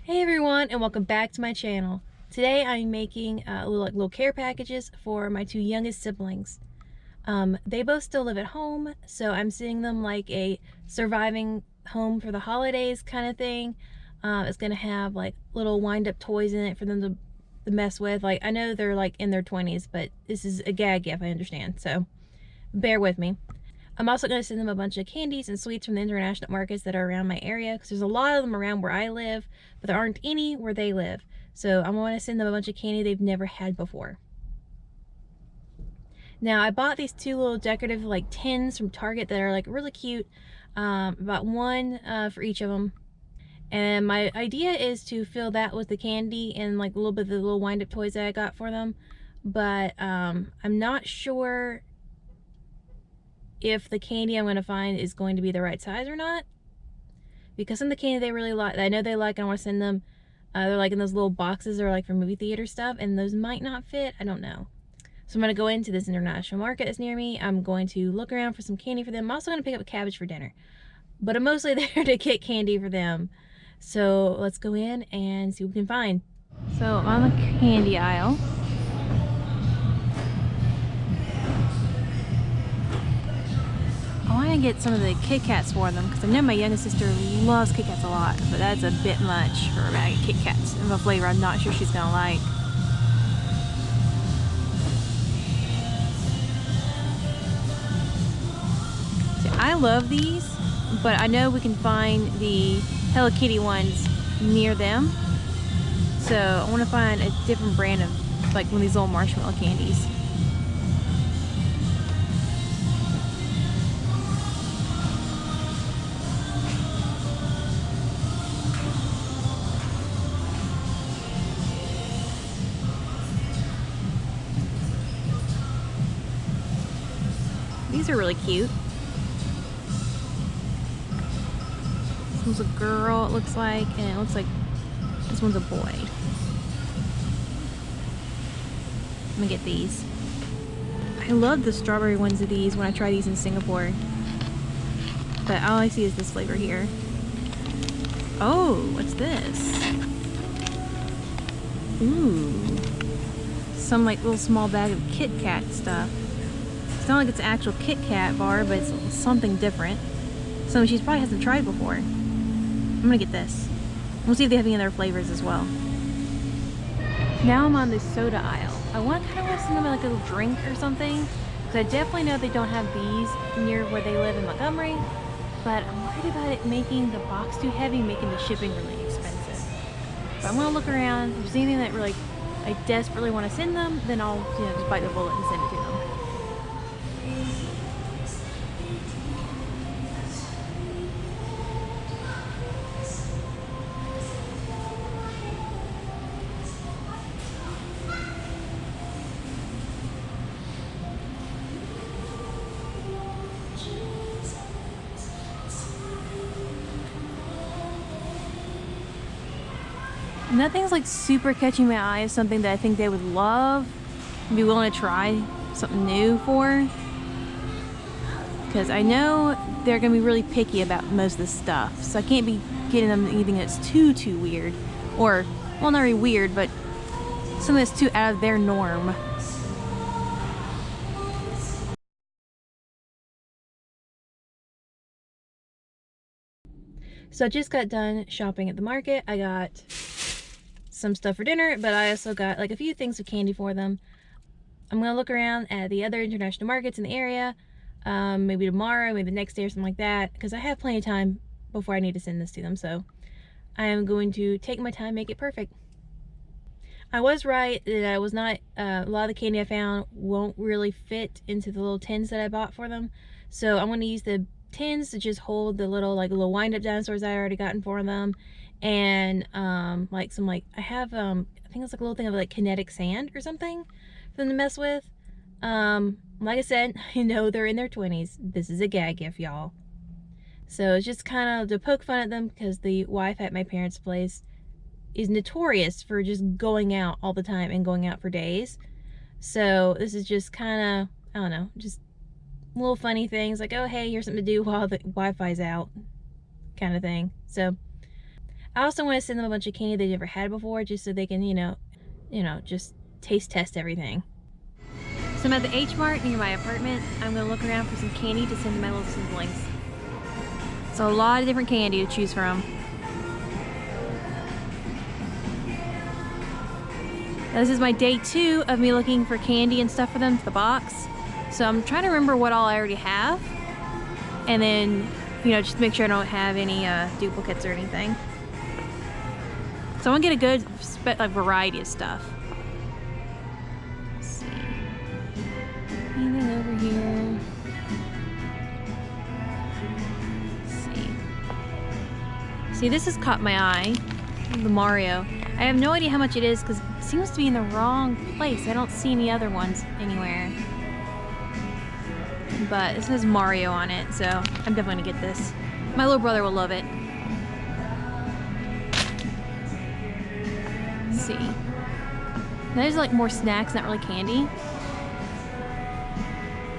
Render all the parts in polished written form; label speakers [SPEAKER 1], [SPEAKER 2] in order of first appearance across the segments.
[SPEAKER 1] Hey everyone, and welcome back to my channel. Today I'm making little care packages for my two youngest siblings. They both still live at home, so I'm seeing them like a surviving home for the holidays kind of thing. It's gonna have like little wind-up toys in it for them to mess with. Like, I know they're like in their 20s, but this is a gag gift, I understand, so bear with me. I'm also going to send them a bunch of candies and sweets from the international markets that are around my area, because there's a lot of them around where I live, but there aren't any where they live. So I want to send them a bunch of candy they've never had before. Now, I bought these two little decorative like tins from Target that are like really cute. About one for each of them. And my idea is to fill that with the candy and like a little bit of the little wind-up toys that I got for them. But I'm not sure if the candy I'm going to find is going to be the right size or not, because some of the candy they really like, I know they like, and I want to send them, they're like in those little boxes that are like for movie theater stuff, and those might not fit. I don't know. So I'm going to go into this international market that's near me. I'm going to look around for some candy for them. I'm also going to pick up a cabbage for dinner, but I'm mostly there to get candy for them. So let's go in and see what we can find. So on the candy aisle, I want to get some of the Kit Kats for them, because I know my youngest sister loves Kit Kats a lot, but that's a bit much for a bag of Kit Kats of a flavor I'm not sure she's gonna like. See, I love these, but I know we can find the Hello Kitty ones near them, so I want to find a different brand of like one of these little marshmallow candies. These are really cute. This one's a girl, it looks like, and it looks like this one's a boy. I'm gonna get these. I love the strawberry ones of these when I try these in Singapore, but all I see is this flavor here. Oh, what's this? Ooh, some like little small bag of Kit Kat stuff. It's not like it's an actual Kit Kat bar, but it's something different. Something she probably hasn't tried before. I'm gonna get this. We'll see if they have any other flavors as well. Now I'm on the soda aisle. I kind of want to send them like a little drink or something, because I definitely know they don't have these near where they live in Montgomery, but I'm worried about it making the box too heavy, making the shipping really expensive. But I'm gonna look around. If there's anything that really I desperately want to send them, then I'll just bite the bullet and send it to them. Nothing's like super catching my eye as something that I think they would love and be willing to try something new for, because I know they're gonna be really picky about most of this stuff, so I can't be getting them anything that's too weird, or, well, not really weird, but something that's too out of their norm. So I just got done shopping at the market. I got some stuff for dinner, but I also got like a few things of candy for them. I'm gonna look around at the other international markets in the area, maybe tomorrow, maybe the next day or something like that, because I have plenty of time before I need to send this to them, so I am going to take my time, make it perfect. I was right that I was not, a lot of the candy I found won't really fit into the little tins that I bought for them, so I'm going to use the tins to just hold the little wind-up dinosaurs I already gotten for them, and like some I have I think it's like a little thing of like kinetic sand or something for them to mess with. Like I said, I know they're in their 20s. This is a gag gift, y'all. So it's just kind of to poke fun at them, because the wife at my parents' place is notorious for just going out all the time and going out for days. So this is just kind of, I don't know, just little funny things like, oh hey, here's something to do while the Wi-Fi's out kind of thing. So I also want to send them a bunch of candy they've never had before, just so they can, you know, just taste test everything. So I'm at the H Mart near my apartment. I'm gonna look around for some candy to send to my little siblings. So a lot of different candy to choose from. Now, this is my day 2 of me looking for candy and stuff for them for the box. So I'm trying to remember what all I already have. And then, you know, just make sure I don't have any duplicates or anything. So I want to get a good variety of stuff. Let's see. Anything over here? Let's see. See, this has caught my eye. The Mario. I have no idea how much it is because it seems to be in the wrong place. I don't see any other ones anywhere. But it says Mario on it, so I'm definitely gonna get this. My little brother will love it. Let's see. Now there's like more snacks, not really candy.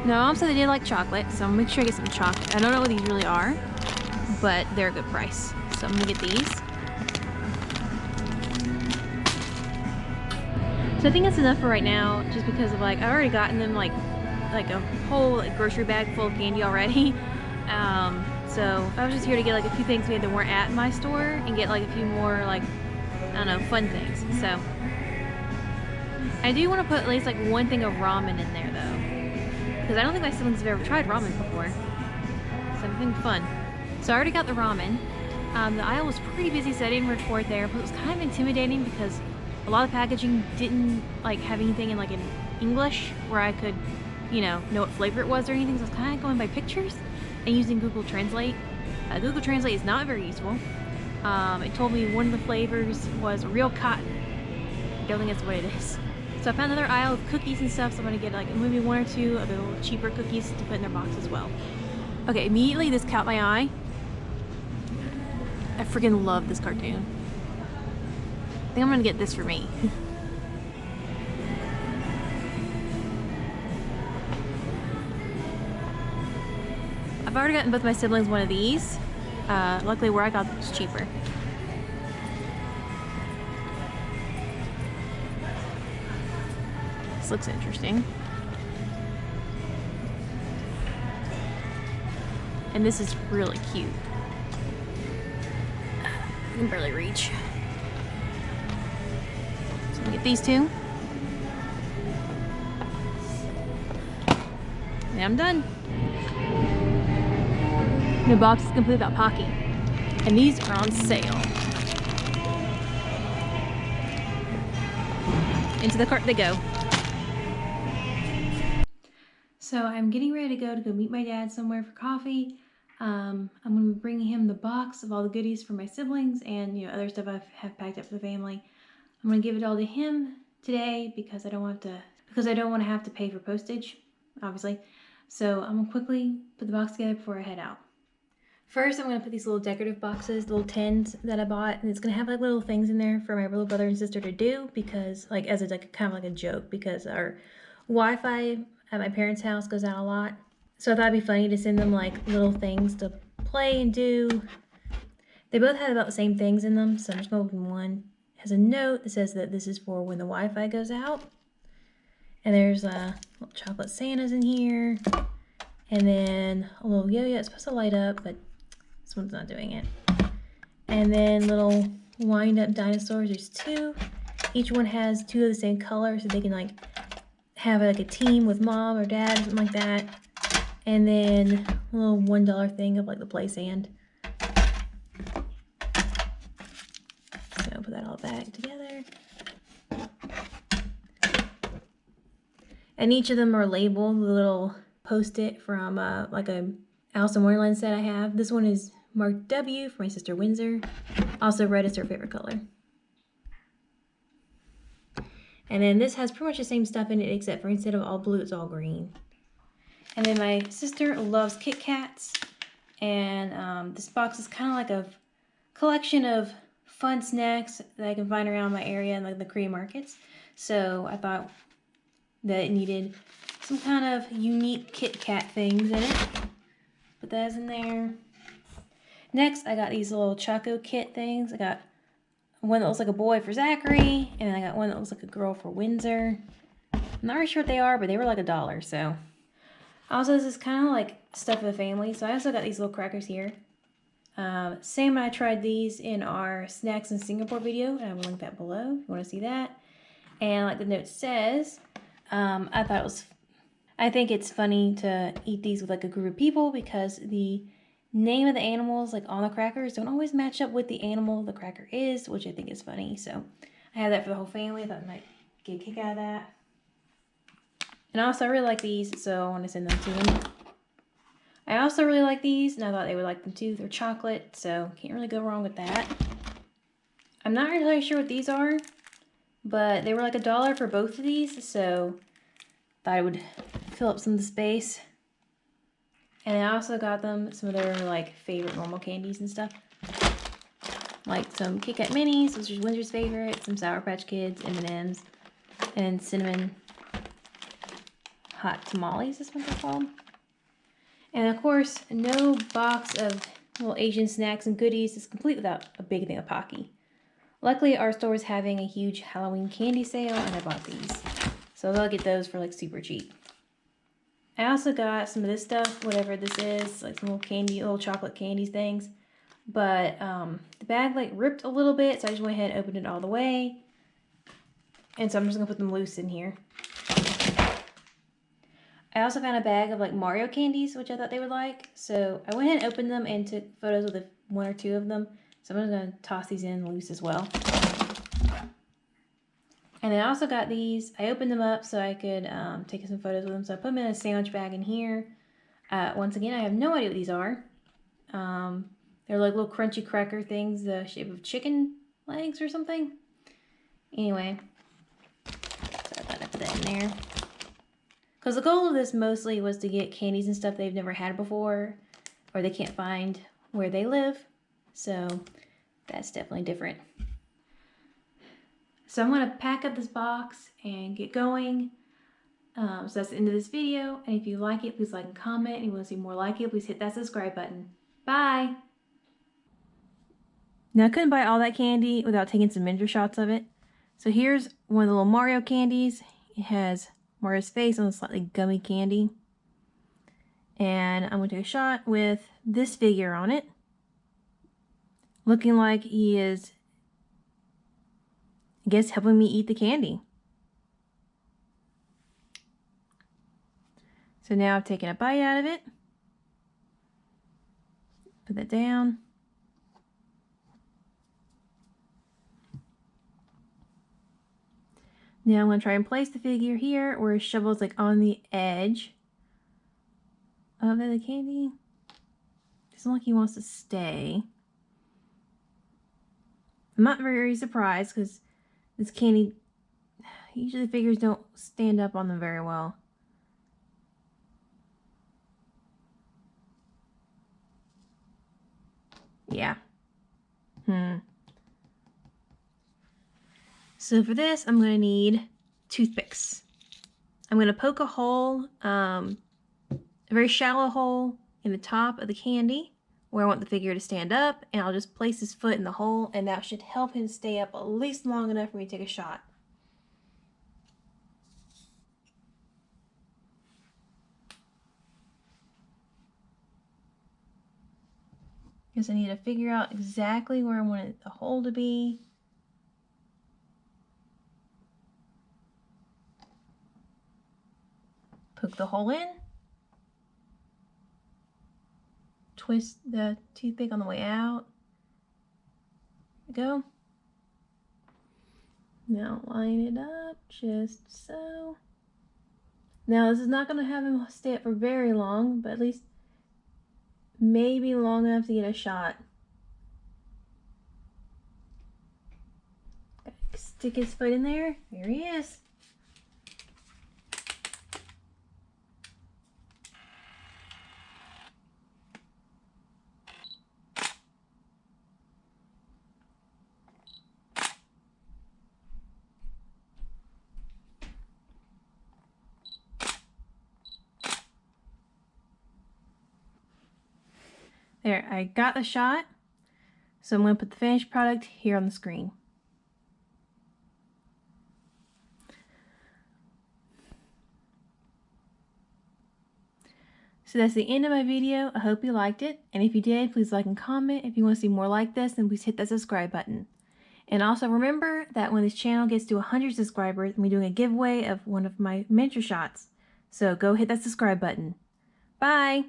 [SPEAKER 1] No, Mom said they did like chocolate, so I'm gonna make sure I get some chocolate. I don't know what these really are, but they're a good price. So I'm gonna get these. So I think that's enough for right now, just because of I've already gotten them like a whole grocery bag full of candy already. So I was just here to get a few things maybe that weren't at my store and get a few more I don't know, fun things. So I do want to put at least one thing of ramen in there though, because I don't think my siblings have ever tried ramen before. So I'm thinking fun. So I already got the ramen. The aisle was pretty busy, so I didn't record there, but it was kind of intimidating because a lot of packaging didn't have anything in in English where I could, know what flavor it was or anything. So I was kind of going by pictures and using Google Translate. Google Translate is not very useful. It told me one of the flavors was real cotton. I don't think that's what it is. So I found another aisle of cookies and stuff, so I'm gonna get maybe 1 or 2 of the little cheaper cookies to put in their box as well. Okay, immediately this caught my eye. I freaking love this cartoon. I think I'm gonna get this for me. I've already gotten both my siblings one of these. Luckily where I got them was cheaper. This looks interesting. And this is really cute. I can barely reach. So I'm gonna get these 2. And I'm done. The box is complete without Pocky. And these are on sale. Into the cart they go. So I'm getting ready to go meet my dad somewhere for coffee. I'm going to be bringing him the box of all the goodies for my siblings and other stuff I have packed up for the family. I'm going to give it all to him today because I don't want to have to pay for postage, obviously. So I'm going to quickly put the box together before I head out. First, I'm going to put these little decorative boxes, little tins that I bought, and it's going to have little things in there for my little brother and sister to do because, as a kind of a joke, because our Wi-Fi at my parents' house goes out a lot. So I thought it'd be funny to send them little things to play and do. They both had about the same things in them, so I'm just going to open one. It has a note that says that this is for when the Wi-Fi goes out. And there's little chocolate Santas in here. And then a little yo-yo. It's supposed to light up, but this one's not doing it. And then little wind-up dinosaurs. There's 2. Each one has 2 of the same color, so they can have a team with mom or dad or something like that. And then a little $1 thing of the play sand. So I'll put that all back together. And each of them are labeled with a little post-it from a Alice in Wonderland set I have. This one is marked W for my sister Windsor. Also red is her favorite color. And then this has pretty much the same stuff in it except for instead of all blue, it's all green. And then my sister loves Kit Kats. And this box is kind of like a collection of fun snacks that I can find around my area in the Korean markets. So I thought that it needed some kind of unique Kit Kat things in it. Put those in there. Next, I got these little Choco Kit things. I got one that looks like a boy for Zachary, and then I got one that looks like a girl for Windsor. I'm not really sure what they are, but they were like $1, so. Also, this is kind of like stuff for the family, so I also got these little crackers here. Sam and I tried these in our Snacks in Singapore video, and I will link that below if you want to see that. And like the note says, I think it's funny to eat these with like a group of people because the name of the animals like on the crackers don't always match up with the animal the cracker is, which I think is funny. So I have that for the whole family. I thought I might get a kick out of that. And also I really like these, so I want to send them to them. I also really like these, and I thought they would like them too. They're chocolate, so can't really go wrong with that. I'm not really sure what these are, but they were like $1 for both of these, so thought I would fill up some of the space. And I also got them some of their like favorite normal candies and stuff. Like some Kit Kat Minis, which is Windsor's favorite, some Sour Patch Kids, M&Ms, and cinnamon hot tamales is what they're called. And of course, no box of little Asian snacks and goodies is complete without a big thing of Pocky. Luckily, our store is having a huge Halloween candy sale, and I bought these. So they'll get those for like super cheap. I also got some of this stuff, whatever this is, like some little chocolate candies things. But the bag like ripped a little bit, so I just went ahead and opened it all the way. And so I'm just gonna put them loose in here. I also found a bag of like Mario candies, which I thought they would like. So I went ahead and opened them and took photos with one or two of them. So I'm just gonna toss these in loose as well. And I also got these. I opened them up so I could take some photos with them. So I put them in a sandwich bag in here. Once again, I have no idea what these are. They're like little crunchy cracker things, the shape of chicken legs or something. Anyway, so I thought I'd put that in there. Because the goal of this mostly was to get candies and stuff they've never had before, or they can't find where they live. So that's definitely different. So I'm going to pack up this box and get going. So that's the end of this video. And if you like it, please like and comment. And if you want to see more like it, please hit that subscribe button. Bye! Now I couldn't buy all that candy without taking some Minder shots of it. So here's one of the little Mario candies. It has Mario's face on a slightly gummy candy. And I'm going to take a shot with this figure on it. Looking like he is, I guess, helping me eat the candy. So now I've taken a bite out of it. Put that down. Now I'm going to try and place the figure here where his shovel is like on the edge of the candy. Doesn't look like he wants to stay. I'm not very surprised because this candy, usually figures don't stand up on them very well. Yeah. So for this, I'm going to need toothpicks. I'm going to poke a hole, a very shallow hole in the top of the candy where I want the figure to stand up, and I'll just place his foot in the hole, and that should help him stay up at least long enough for me to take a shot. Because I need to figure out exactly where I want the hole to be. Poke the hole in. Twist the toothpick on the way out. There we go. Now line it up just so. Now this is not going to have him stay up for very long, but at least maybe long enough to get a shot. Stick his foot in there. There he is. There, I got the shot. So I'm going to put the finished product here on the screen. So that's the end of my video. I hope you liked it. And if you did, please like and comment. If you want to see more like this, then please hit that subscribe button. And also remember that when this channel gets to 100 subscribers, I'm doing a giveaway of one of my miniature shots. So go hit that subscribe button. Bye!